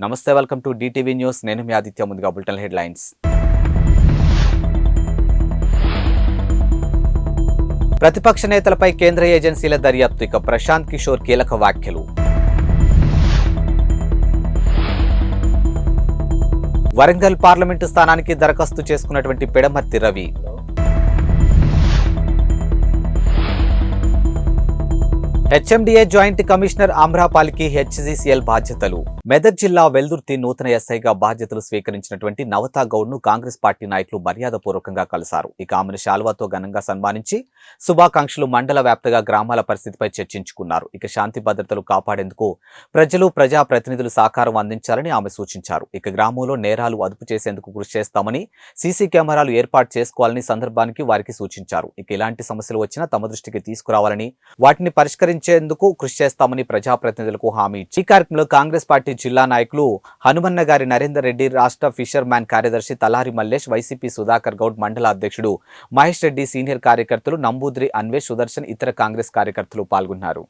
నమస్తే, welcome to DTV news. నేను మీ ఆదిత్య. ముందుగా బులెటిన్ హెడ్లైన్స్. ప్రతిపక్ష నేతలపై కేంద్ర ఏజెన్సీల దర్యాప్తు. ఇక ప్రశాంత్ కిషోర్ కీలక వ్యాఖ్యలు. వరంగల్ పార్లమెంటు స్థానానికి దరఖాస్తు చేసుకున్నటువంటి Pidamarthi Ravi. HMDA joint commissioner ఆమ్రపాలికి హెచ్సిసిఎల్ బాధ్యతలు. మెదక్ జిల్లా వెల్దుర్తి నూతన ఎస్ఐగా బాధ్యతలు స్వీకరించినటువంటి నవతా గౌడ్ ను కాంగ్రెస్ పార్టీ నాయకులు మర్యాదపూర్వకంగా కలిశారు. ఇక ఆమెను శాల్వాతో ఘనంగా సన్మానించి శుభాకాంక్షలు, మండల వ్యాప్తంగా గ్రామాల పరిస్థితిపై చర్చించుకున్నారు. ఇక శాంతి భద్రతలు కాపాడేందుకు ప్రజలు, ప్రజాప్రతినిధులు సహకారం అందించాలని ఆమె సూచించారు. ఇక గ్రామంలో నేరాలు అదుపు చేసేందుకు కృషి చేస్తామని, సీసీ కెమెరాలు ఏర్పాటు చేసుకోవాలని సందర్భానికి వారికి సూచించారు. ఇక ఇలాంటి సమస్యలు వచ్చినా తమ దృష్టికి తీసుకురావాలని, వాటిని పరిష్కరించేందుకు కృషి చేస్తామని ప్రజాప్రతినిధులకు హామీ ఇచ్చి ఈ కార్యక్రమంలో కాంగ్రెస్ పార్టీ జిల్లా నాయకులు హనుమన్నగారి నరేందర్ రెడ్డి, రాష్ట్ర ఫిషర్ మ్యాన్ కార్యదర్శి తలారి మల్లేష్, వైసీపీ సుధాకర్ గౌడ్, మండల అధ్యక్షుడు మహేష్ రెడ్డి, సీనియర్ కార్యకర్తలు నంబూద్రి అన్వేష్, సుదర్శన్, ఇతర కాంగ్రెస్ కార్యకర్తలు పాల్గొన్నారు.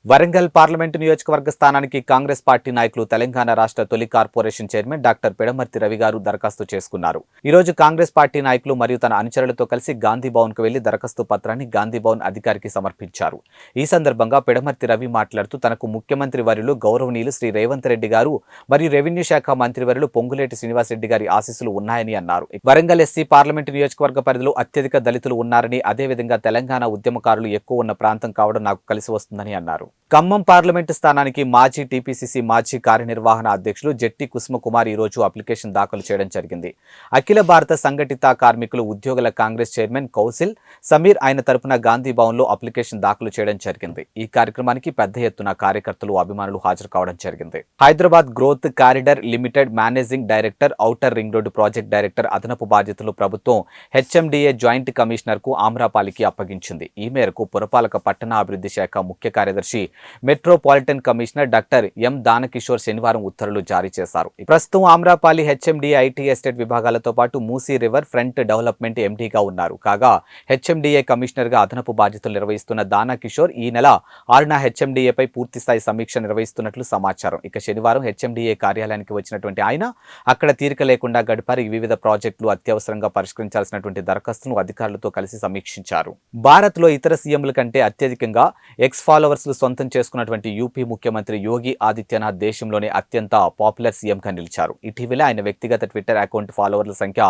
వరంగల్ పార్లమెంటు నియోజకవర్గ స్థానానికి కాంగ్రెస్ పార్టీ నాయకులు తెలంగాణ రాష్ట్ర తొలి corporation chairman doctor Pidamarthi Ravi గారు దరఖాస్తు చేసుకున్నారు. ఈ రోజు కాంగ్రెస్ పార్టీ నాయకులు మరియు తన అనుచరులతో కలిసి గాంధీ భవన్ కు వెళ్లి దరఖాస్తు పత్రాన్ని గాంధీ భవన్ అధికారికి సమర్పించారు. ఈ సందర్భంగా పిడమర్తి రవి మాట్లాడుతూ తనకు ముఖ్యమంత్రి వర్యులు గౌరవనీయులు శ్రీ రేవంత్ రెడ్డి గారు మరియు రెవెన్యూ శాఖ మంత్రివర్యులు పొంగులేటి శ్రీనివాస్ రెడ్డి గారి ఆశీస్సులు ఉన్నాయని అన్నారు. వరంగల్ ఎస్సీ పార్లమెంటు నియోజకవర్గ పరిధిలో అత్యధిక దళితులు ఉన్నారని, అదేవిధంగా తెలంగాణ ఉద్యమకారులు ఎక్కువ ఉన్న ప్రాంతం కావడం నాకు కలిసి వస్తుందని అన్నారు. ఖమ్మం పార్లమెంటు స్థానానికి మాజీ టీపీసీసీ మాజీ కార్యనిర్వహణ అధ్యక్షులు జెట్టి కుసుమకుమార్ ఈ రోజు అప్లికేషన్ దాఖలు చేయడం జరిగింది. అఖిల భారత సంఘటిత కార్మికులు ఉద్యోగుల కాంగ్రెస్ చైర్మన్ కౌశల్ సమీర్ ఆయన తరపున గాంధీ భవన్ లో అప్లికేషన్ దాఖలు చేయడం జరిగింది. ఈ కార్యక్రమానికి పెద్ద ఎత్తున కార్యకర్తలు, అభిమానులు హాజరు కావడం జరిగింది. Hyderabad growth corridor limited managing director, outer ring road project director అదనపు బాధ్యతలు ప్రభుత్వం హెచ్ఎండిఏ జాయింట్ కమిషనర్ కు ఆమ్రపాలికి అప్పగించింది. ఈ మేరకు పురపాలక పట్టణాభివృద్ధి శాఖ ముఖ్య కార్యదర్శి, metropolitan commissioner doctor M Danakishore శనివారం ఉత్తర్వులు జారీ చేశారు. ప్రస్తుతం ఆమ్రపాలి హెచ్ఎండిఏ ఐటీ ఎస్టేట్ విభాగాలతో పాటు మూసీ రివర్ ఫ్రంట్ డెవలప్మెంట్ ఎండీగా ఉన్నారు. కాగా హెచ్ఎండిఏ కమిషనర్ గా అదనపు బాధ్యతలు నిర్వహిస్తున్న దానకిషోర్ ఈ నెల 6న హెచ్ఎండిఏపై పూర్తిస్థాయి సమీక్ష నిర్వహిస్తున్నట్లు సమాచారం. ఇక శనివారం హెచ్ఎండిఏ కార్యాలయానికి వచ్చినటువంటి ఆయన అక్కడ తీరిక లేకుండా గడిపారు. వివిధ ప్రాజెక్టులు అత్యవసరంగా పరిష్కరించాల్సినటువంటి దరఖాస్తులను అధికారులతో కలిసి సమీక్షించారు. భారత్ లో ఇతర సీఎంల కంటే అత్యధికంగా ఎక్స్ ఫాలోవర్స్ సొంతం చేసుకున్నటువంటి యూపీ ముఖ్యమంత్రి యోగి ఆదిత్యనాథ్ దేశంలోనే అత్యంత పాపులర్ సీఎంగా నిలిచారు. ఇటీవల ఆయన వ్యక్తిగత ట్విట్టర్ అకౌంట్ ఫాలోవర్ల సంఖ్య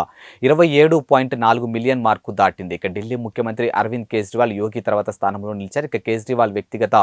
27.4 మిలియన్ మార్కు దాటింది. ఇక ఢిల్లీ ముఖ్యమంత్రి అరవింద్ కేజ్రీవాల్ యోగి తర్వాత స్థానంలో నిలిచారు. ఇక కేజ్రీవాల్ వ్యక్తిగత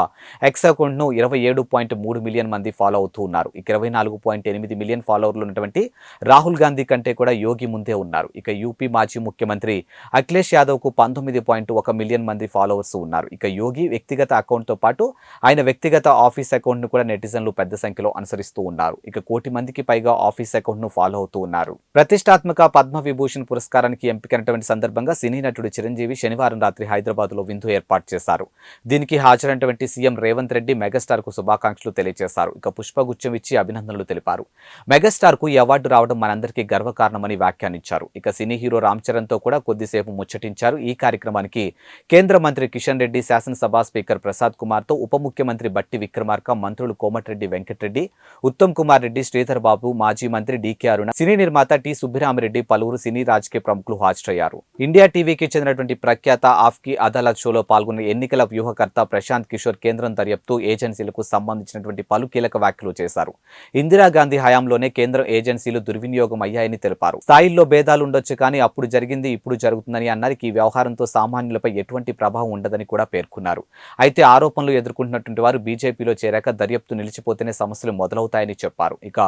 ఎక్స్ అకౌంట్ ను 27.3 మిలియన్ మంది ఫాలో అవుతూ ఉన్నారు. ఇక 24.8 మిలియన్ ఫాలోవర్లు ఉన్నటువంటి రాహుల్ గాంధీ కంటే కూడా యోగి ముందే ఉన్నారు. ఇక యూపీ మాజీ ముఖ్యమంత్రి అఖిలేష్ యాదవ్ కు 19.1 మిలియన్ మంది ఫాలోవర్స్ ఉన్నారు. ఇక యోగి వ్యక్తిగత అకౌంట్ తో పాటు ఆయన వ్యక్తిగత ఆఫీస్ అకౌంట్ ను కూడా నెటిజన్లు పెద్ద సంఖ్యలో అనుసరిస్తూ ఉన్నారు. ఇక 1 కోటి మందికి పైగా ఆఫీస్ అకౌంట్ ను ఫాలో అవుతూ ఉన్నారు. ప్రతిష్టాత్మక పద్మ విభూషణ్ పురస్కారానికి ఎంపికైనటువంటి సందర్భంగా సినీ నటుడు చిరంజీవి శనివారం రాత్రి హైదరాబాద్ లో విందు ఏర్పాటు చేశారు. దీనికి హాజరైనటువంటి సీఎం రేవంత్ రెడ్డి మెగాస్టార్ కు శుభాకాంక్షలు తెలియజేశారు. ఇక పుష్పగుచ్చం ఇచ్చి అభినందనలు తెలిపారు. మెగాస్టార్ కు ఈ అవార్డు రావడం మనందరికీ గర్వకారణమని వ్యాఖ్యానించారు. ఇక సినీ హీరో రామ్ చరణ్ తో కూడా కొద్దిసేపు ముచ్చటించారు. ఈ కార్యక్రమానికి కేంద్ర మంత్రి కిషన్ రెడ్డి, శాసనసభ స్పీకర్ ప్రసాద్ కుమార్ తో ఉప ముఖ్యమంత్రి బట్టి విక్రమార్క, మంత్రులు కోమటిరెడ్డి వెంకటరెడ్డి, ఉత్తమ్ కుమార్ రెడ్డి, శ్రీధర్ బాబు, మాజీ మంత్రి డీకే అరుణ, సినీ నిర్మాత టి సుబ్బిరామిరెడ్డి, పలువురు సినీ రాజకీయ ప్రముఖులు హాజరయ్యారు. ఇండియా టీవీకి చెందినటువంటి ప్రఖ్యాత ఆఫ్కి అదాలత్ షోలో పాల్గొన్న ఎన్నికల వ్యూహకర్త ప్రశాంత్ కిషోర్ కేంద్రం దర్యాప్తు ఏజెన్సీలకు సంబంధించినటువంటి పలు కీలక వ్యాఖ్యలు చేశారు. ఇందిరాగాంధీ హయాంలోనే కేంద్రం ఏజెన్సీలు దుర్వినియోగం అయ్యాయని తెలిపారు. స్థాయిల్లో భేదాలు ఉండొచ్చు, కానీ అప్పుడు జరిగింది ఇప్పుడు జరుగుతుందని అన్నారు. ఈ వ్యవహారంతో సామాన్యులపై ఎటువంటి ప్రభావం ఉండదని కూడా పేర్కొన్నారు. అయితే ఆరోపణలు ఎదుర్కొంటున్నటువంటి వారు బీజేపీలో చేరాక దర్యాప్తు నిలిచిపోతేనే సమస్యలు మొదలవుతాయని చెప్పారు. ఇక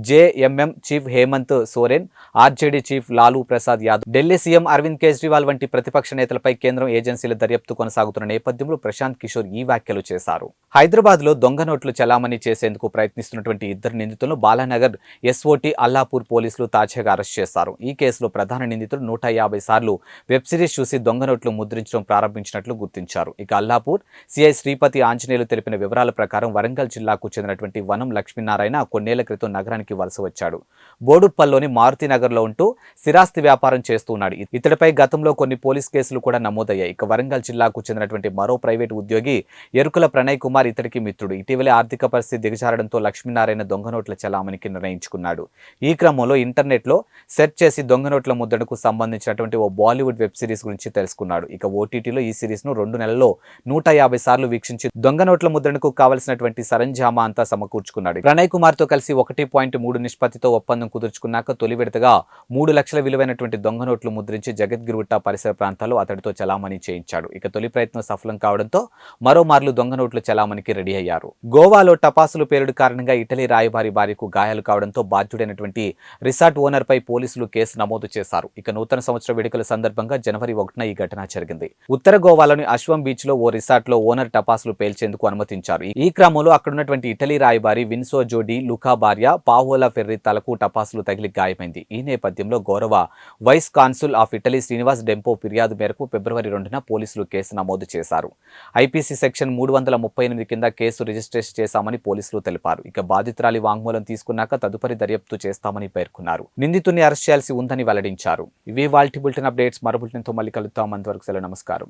JMM chief Hemant Soren, RJD chief Lalu Prasad Yadav, Delhi CM Arvind Kejriwal వంటి ప్రతిపక్ష నేతలపై కేంద్రం ఏజెన్సీల దర్యాప్తు కొనసాగుతున్న నేపథ్యంలో ప్రశాంత్ కిషోర్ ఈ వ్యాఖ్యలు చేశారు. హైదరాబాద్లో దొంగ నోట్లు చలామణి చేసేందుకు ప్రయత్నిస్తున్నటువంటి ఇద్దరు నిందితులను బాలానగర్ ఎస్ఓటీ అల్లాపూర్ పోలీసులు తాజాగా అరెస్ట్ చేశారు. ఈ కేసులో ప్రధాన నిందితుడు 150 సార్లు వెబ్ సిరీస్ చూసి దొంగ నోట్లు ముద్రించడం ప్రారంభించినట్లు గుర్తించారు. ఇక అల్లాపూర్ సిఐ శ్రీపతి ఆంజనేయులు తెలిపిన వివరాల ప్రకారం వరంగల్ జిల్లాకు చెందినటువంటి వనం లక్ష్మీనారాయణ కొన్నేళ్ల క్రితం నగరానికి వలస వచ్చాడు. బోడుప్పల్లోని మారుతినగర్లో ఉంటూ స్థిరాస్తి వ్యాపారం చేస్తున్నాడు. ఇతడిపై గతంలో కొన్ని పోలీస్ కేసులు కూడా నమోదయ్యాయి. ఇక వరంగల్ జిల్లాకు చెందినటువంటి మరో ప్రైవేటు ఉద్యోగి ఎరుకుల ప్రణయ్ కుమార్ ఇతడికి మిత్రుడు. ఇటీవలే ఆర్థిక పరిస్థితి దిగజారడంతో లక్ష్మీనారాయణ దొంగ నోట్ల చలామణికి నిర్ణయించుకున్నాడు. ఈ క్రమంలో ఇంటర్నెట్లో సెర్చ్ చేసి దొంగ నోట్ల ముద్రణకు సంబంధించినటువంటి ఓ బాలీవుడ్ వెబ్ సిరీస్ గురించి తెలుసుకున్నాడు. ఇక ఓటీటీలో ఈ సిరీస్ ను 2 నెలల్లో 150 సార్లు వీక్షించి దొంగ నోట్ల ముద్రణకు కావలసినటువంటి సరంజామా అంతా సమకూర్చుకున్నాడు. ప్రణయ్ కుమార్ తో కలిసి 1.3 నిష్పత్తితో ఒప్పందం కుదుర్చుకున్నాక తొలి విడతగా 3 లక్షల విలువైనటువంటి దొంగ నోట్లు ముద్రించి జగద్గిరిగుట్ట పరిసర ప్రాంతాల్లో అతడితో చలామణి చేయించాడు. ఇక తొలి ప్రయత్నం సఫలం కావడంతో మరోమార్లు దొంగ నోట్లు చలామణికి రెడీ అయ్యారు. గోవాలో టపాసులు పేలుడు కారణంగా ఇటలీ రాయబారి భార్యకు గాయాలు కావడంతో బాధ్యుడైనటువంటి రిసార్ట్ ఓనర్ పై పోలీసులు కేసు నమోదు చేశారు. ఇక నూతన సంవత్సర వేడుకల సందర్భంగా జనవరి 1న ఈ ఘటన జరిగింది. ఉత్తర గోవాలోని అశ్వం బీచ్ లో ఓ రిసార్ట్ లో ఓనర్ టపాసులు పేల్చేందుకు అనుమతించారు. ఈ క్రమంలో అక్కడున్నటువంటి ఇటలీ రాయబారి విన్సో జోడి లుకా భార్య పావోలా ఫెర్రి తలకు టపాసులు తగిలి గాయమైంది. ఈ నేపథ్యంలో గౌరవ vice consul of Italy Srinivas Dempo ఫిర్యాదు మేరకు ఫిబ్రవరి 2న పోలీసులు కేసు నమోదు చేశారు. ఐపీసీ సెక్షన్ 338 కింద కేసు రిజిస్టర్ చేశామని పోలీసులు తెలిపారు. ఇక బాధితురాలి వాంగ్మూలం తీసుకున్నాక తదుపరి దర్యాప్తు చేస్తామని పేర్కొన్నారు. నిందితుడిని అరెస్ట్ చేయాల్సి ఉందని వెల్లడించారు. ఇవే వాల్టి బులెటిన్ అప్డేట్స్. మరో బులెటిన్తో మళ్ళీ కలుద్దాం. అంతవరకు సెలవు. నమస్కారం.